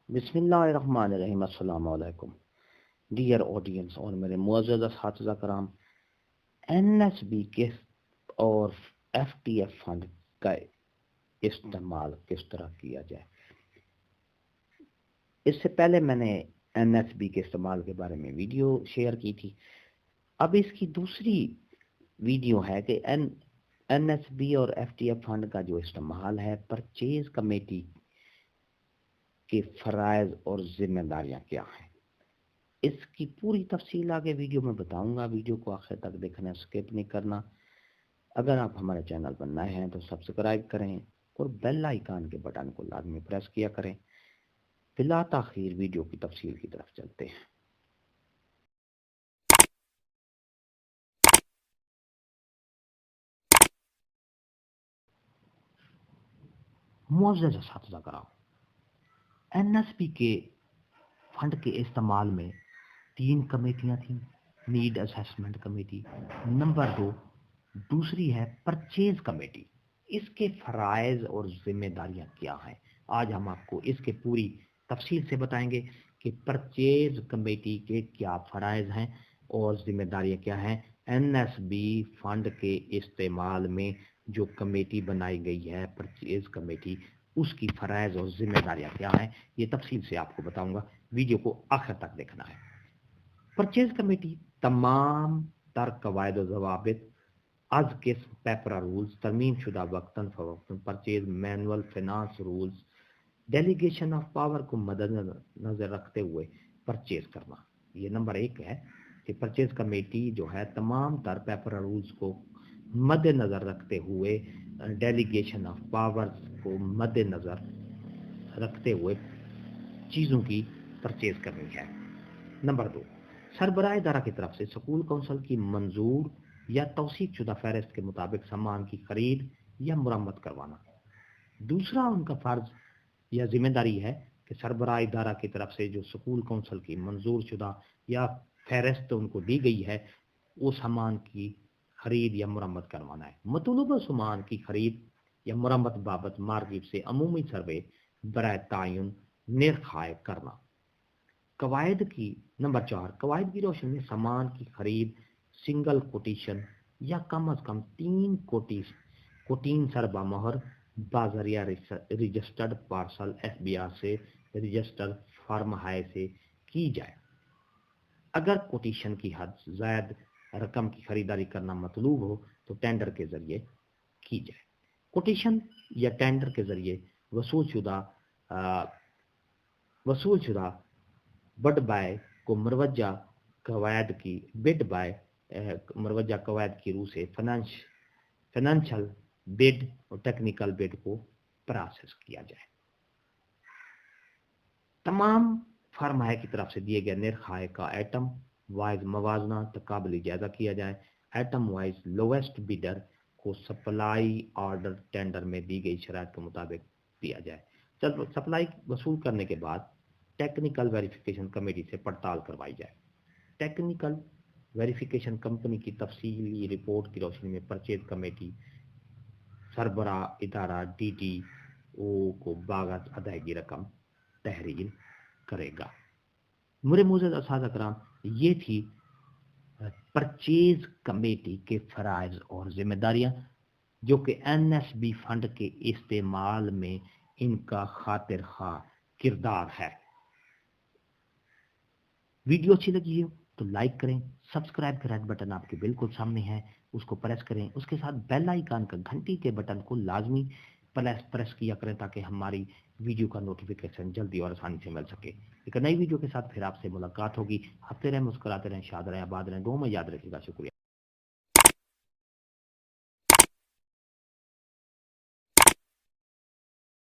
बिस्मिल्लाहिर्रहमानिर्रहीम। अस्सलाम वालेकुम डियर ऑडियंस और मेरे मुअज़्ज़ज़ अस्हातिज़ा कराम। एनएसबी के और एफटीएफ फंड का इस्तेमाल किस तरह किया जाए। इससे पहले मैंने एनएसबी के इस्तेमाल के बारे में वीडियो शेयर की थी। अब इसकी दूसरी वीडियो है कि एनएसबी और एफटीएफ फंड का जो इस्तेमाल है, परचेज कमेटी के फराइज और जिम्मेदारियां क्या हैं। इसकी पूरी तफसील आगे वीडियो में बताऊंगा। वीडियो को आखिर तक देखना, स्किप नहीं करना। अगर आप हमारे चैनल पर नए हैं तो सब्सक्राइब करें और बेल आइकन के बटन को लाजमी प्रेस किया करें। बिला ताखीर वीडियो की तफसील की तरफ चलते हैं। मुअज़्ज़ज़ अस्हातिज़ा कराम, एनएसबी के फंड के इस्तेमाल में 3 कमेटियां थीं। नीड असेसमेंट कमेटी, नंबर 2 दूसरी है परचेज कमेटी। इसके फराइज और जिम्मेदारियां क्या हैं, आज हम आपको इसके पूरी तफसील से बताएंगे कि परचेज कमेटी के क्या फराइज हैं और जिम्मेदारियां क्या हैं। एनएसबी फंड के इस्तेमाल में जो कमेटी बनाई गई है, परचेज कमेटी, उसकी फराइज और जिम्मेदारियां क्या हैं, ये तफसील से आपको बताऊंगा। वीडियो को आखिर तक देखना है। परचेज कमेटी तमाम तर कवायद ज़वाबित आज के पेपरा रूल्स, तरमीम शुदा वक्तन फवक्तन purchase manual, finance rules, delegation of power को मद्देनजर रखते हुए परचेज करना। ये नंबर 1 है कि परचेज कमेटी जो है तमाम तर पेपरा रूल्स को मद्देनजर रखते हुए, डेलीगेशन ऑफ पावर्स को मद्देनजर रखते हुए चीज़ों की परचेज करनी है। नंबर 2, सरबराह इदारा की तरफ से स्कूल काउंसिल की मंजूर या तौसीक शुदा फहरिस्त के मुताबिक सामान की खरीद या मुरम्मत करवाना। दूसरा उनका फर्ज या जिम्मेदारी है कि सरबराह इदारा की तरफ से जो स्कूल काउंसिल की मंजूर शुदा या फहरिस्त उनको दी गई है, वो सामान की खरीद या मुरम्मत करवाना है। मतलूबा सामान की खरीद या मुरम्मत बाबत मार्जिब से अमूमी सर्वे बराए तायुन निर्खाय करना। कवायद की नंबर 4, कवायद की रोशनी में सामान की खरीद सिंगल कोटेशन या कम अज कम 3 कोटीन सरबा मोहर बाजरिया रजिस्टर्ड पार्सल एफबीआर से रजिस्टर्ड फार्म हाई से की जाए। अगर कोटेशन की हद ज़ायद रकम की खरीदारी करना मतलूब हो तो टेंडर के जरिए की जाए। कोटेशन या टेंडर के जरिए वसूल शुदा बड बाय को मरवजा कवायद की बिड बाय मरवजा कवायद की रूह से फाइनेंशियल बिड और टेक्निकल बिड को प्रोसेस किया जाए। तमाम फर्माए की तरफ से दिए गए निर्खाए का एटम वाइज मवाजना तकाबली जायजा किया जाए। एटम वाइज लोवेस्ट बिडर को सप्लाई ऑर्डर टेंडर में दी गई शराइत के मुताबिक दिया जाए। सप्लाई वसूल करने के बाद टेक्निकल वेरिफिकेशन कमेटी से पड़ताल करवाई जाए। टेक्निकल वेरिफिकेशन कंपनी की तफसीली रिपोर्ट की रोशनी में परचेज कमेटी सरबराह इदारा डीटीओ को बागत अदायगी रकम तहरीर करेगा। मेरे मुअज़्ज़ज़ अस्हातिज़ा कराम, ये थी परचेज कमेटी के फराइज और जिम्मेदारियां जो कि एनएसबी फंड के इस्तेमाल में इनका खातिर खा किरदार है। वीडियो अच्छी लगी हो तो लाइक करें, सब्सक्राइब का रेड बटन आपके बिल्कुल सामने है, उसको प्रेस करें। उसके साथ बेल आइकन का घंटी के बटन को लाजमी प्रेस किया करें ताकि हमारी वीडियो का नोटिफिकेशन जल्दी और आसानी से मिल सके। एक नई वीडियो के साथ फिर आपसे मुलाकात होगी। हंसते रहें, मुस्कुराते रहें, शाद रहें, आबाद रहें, दुआ में याद रखिएगा। शुक्रिया।